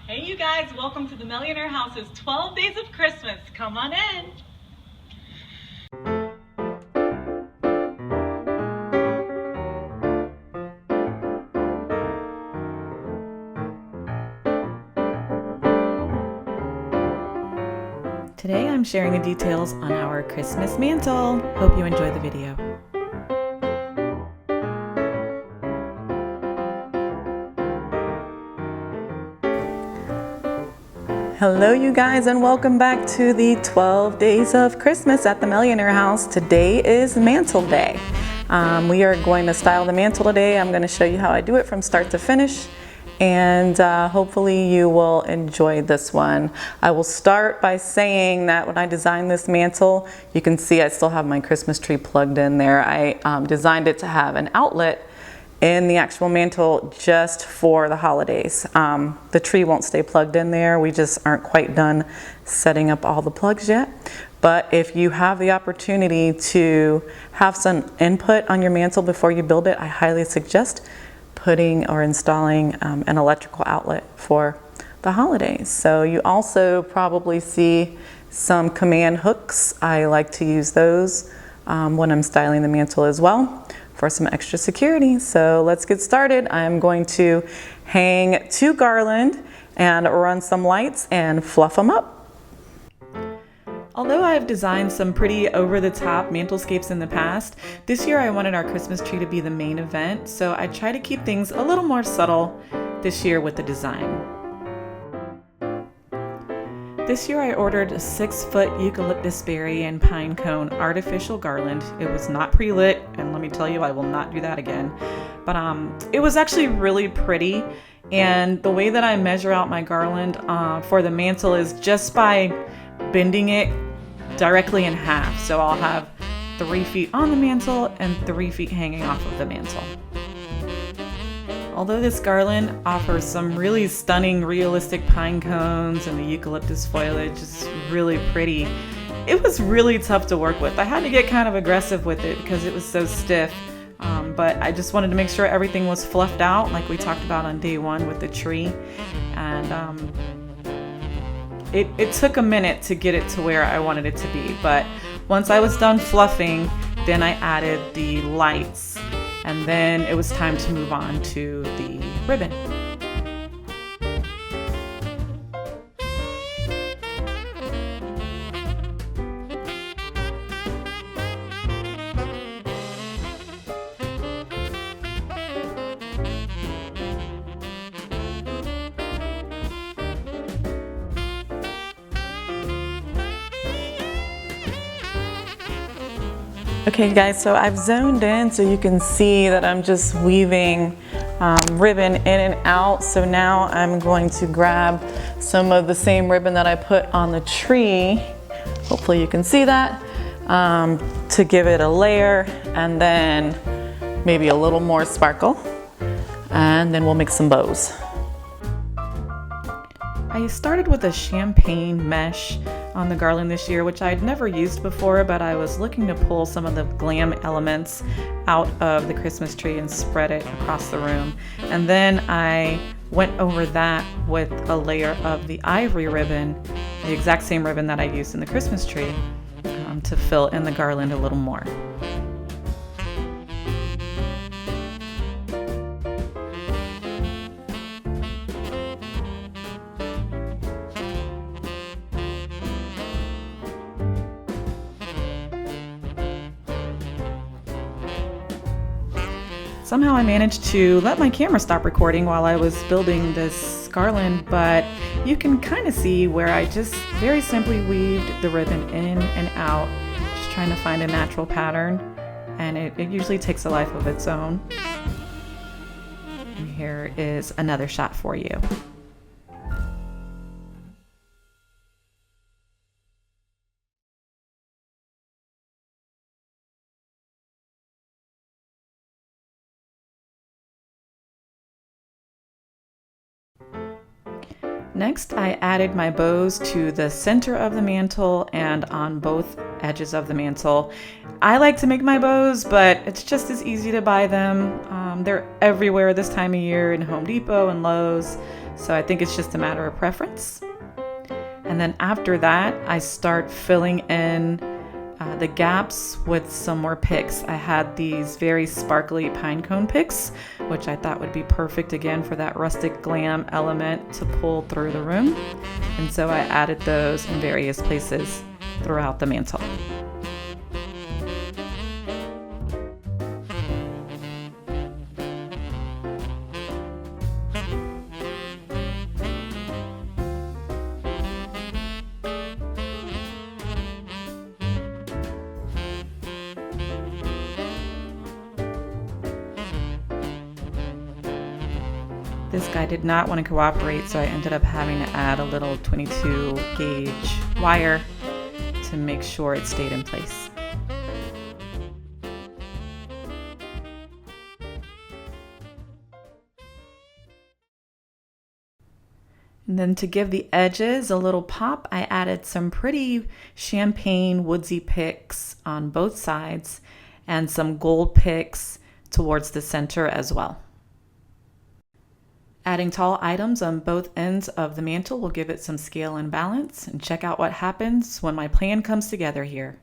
Hey you guys, welcome to the Millionaire House's 12 Days of Christmas. Come on in. Today I'm sharing the details on our Christmas mantle. Hope you enjoy the video. Hello you guys, and welcome back to the 12 Days of Christmas at the Millionaire House. Today is Mantle Day. We are going to style the mantle today. I'm going to show you how I do it from start to finish, and hopefully you will enjoy this one. I will start by saying that when I designed this mantle, you can see I still have my Christmas tree plugged in there. I designed it to have an outlet in the actual mantle just for the holidays. The tree won't stay plugged in there. We just aren't quite done setting up all the plugs yet. But if you have the opportunity to have some input on your mantle before you build it, I highly suggest putting or installing an electrical outlet for the holidays. So you also probably see some command hooks. I like to use those when I'm styling the mantle as well, for some extra security. So let's get started. I'm going to hang 2 garland and run some lights and fluff them up. Although I've designed some pretty over-the-top mantlescapes in the past, this year I wanted our Christmas tree to be the main event, so I try to keep things a little more subtle this year with the design. This year I ordered a 6-foot eucalyptus berry and pine cone artificial garland. It was not pre-lit, and let me tell you, I will not do that again. But it was actually really pretty, and the way that I measure out my garland for the mantle is just by bending it directly in half. So I'll have 3 feet on the mantle and 3 feet hanging off of the mantle. Although this garland offers some really stunning realistic pine cones and the eucalyptus foliage is really pretty, it was really tough to work with. I had to get kind of aggressive with it because it was so stiff, but I just wanted to make sure everything was fluffed out like we talked about on day 1 with the tree. And it took a minute to get it to where I wanted it to be, but once I was done fluffing, then I added the lights. And then it was time to move on to the ribbon. Okay guys, so I've zoned in so you can see that I'm just weaving ribbon in and out. So now I'm going to grab some of the same ribbon that I put on the tree. Hopefully you can see that, to give it a layer, and then maybe a little more sparkle, and then we'll make some bows. I started with a champagne mesh on the garland this year, which I'd never used before, but I was looking to pull some of the glam elements out of the Christmas tree and spread it across the room. And then I went over that with a layer of the ivory ribbon, the exact same ribbon that I used in the Christmas tree, to fill in the garland a little more. Somehow I managed to let my camera stop recording while I was building this garland, but you can kind of see where I just very simply weaved the ribbon in and out, just trying to find a natural pattern, and it usually takes a life of its own. And here is another shot for you. Next, I added my bows to the center of the mantle and on both edges of the mantle. I like to make my bows, but it's just as easy to buy them. They're everywhere this time of year in Home Depot and Lowe's, so I think it's just a matter of preference. And then after that, I start filling in the gaps with some more picks. I had these very sparkly pine cone picks, which I thought would be perfect again for that rustic glam element to pull through the room. And so I added those in various places throughout the mantle. This guy did not want to cooperate, so I ended up having to add a little 22 gauge wire to make sure it stayed in place. And then to give the edges a little pop, I added some pretty champagne woodsy picks on both sides and some gold picks towards the center as well. Adding tall items on both ends of the mantle will give it some scale and balance, and check out what happens when my plan comes together here.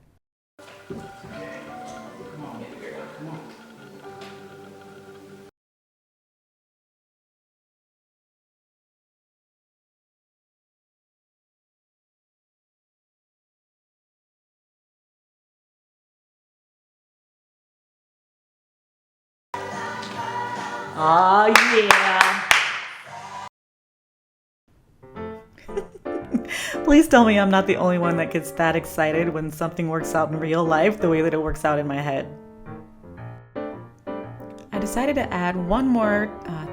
Oh yeah! Please tell me I'm not the only one that gets that excited when something works out in real life the way that it works out in my head. I decided to add one more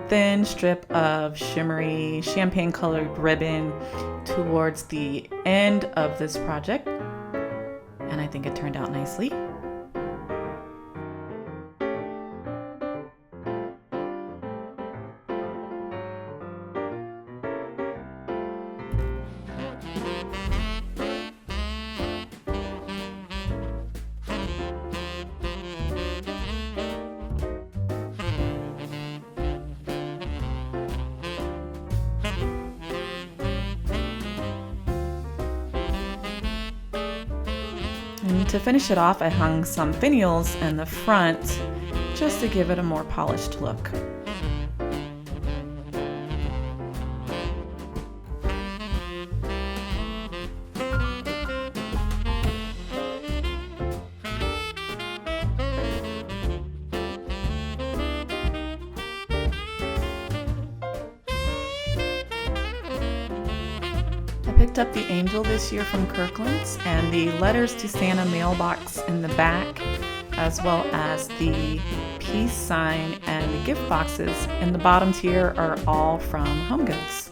thin strip of shimmery champagne colored ribbon towards the end of this project, and I think it turned out nicely. And to finish it off, I hung some finials in the front just to give it a more polished look. I picked up the angel this year from Kirkland's and the letters to Santa mailbox in the back, as well as the peace sign and the gift boxes in the bottom tier are all from HomeGoods.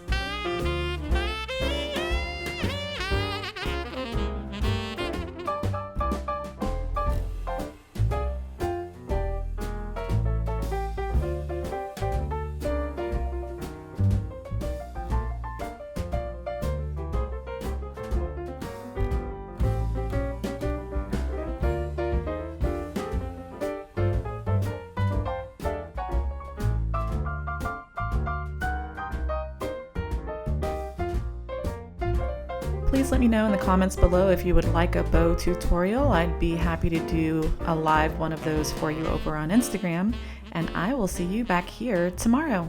Please let me know in the comments below if you would like a bow tutorial. I'd be happy to do a live one of those for you over on Instagram, and I will see you back here tomorrow.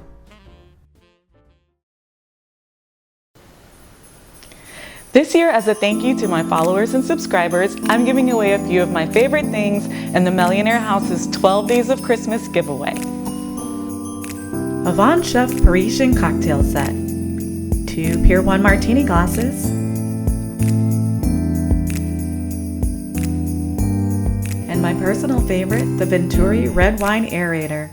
This year, as a thank you to my followers and subscribers, I'm giving away a few of my favorite things in the Millionaire House's 12 Days of Christmas giveaway. A Von Chef Parisian cocktail set, 2 Pier 1 martini glasses, and my personal favorite, the Venturi red wine aerator.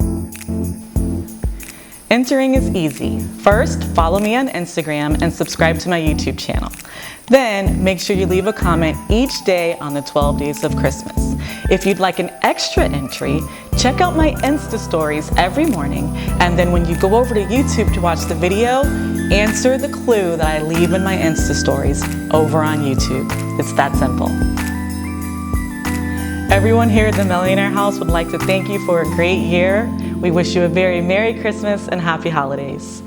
Entering is easy. First, follow me on Instagram and subscribe to my YouTube channel. Then, make sure you leave a comment each day on the 12 Days of Christmas. If you'd like an extra entry, check out my Insta stories every morning, and then when you go over to YouTube to watch the video, answer the clue that I leave in my Insta stories over on YouTube. It's that simple. Everyone here at the Millionaire House would like to thank you for a great year. We wish you a very Merry Christmas and Happy Holidays.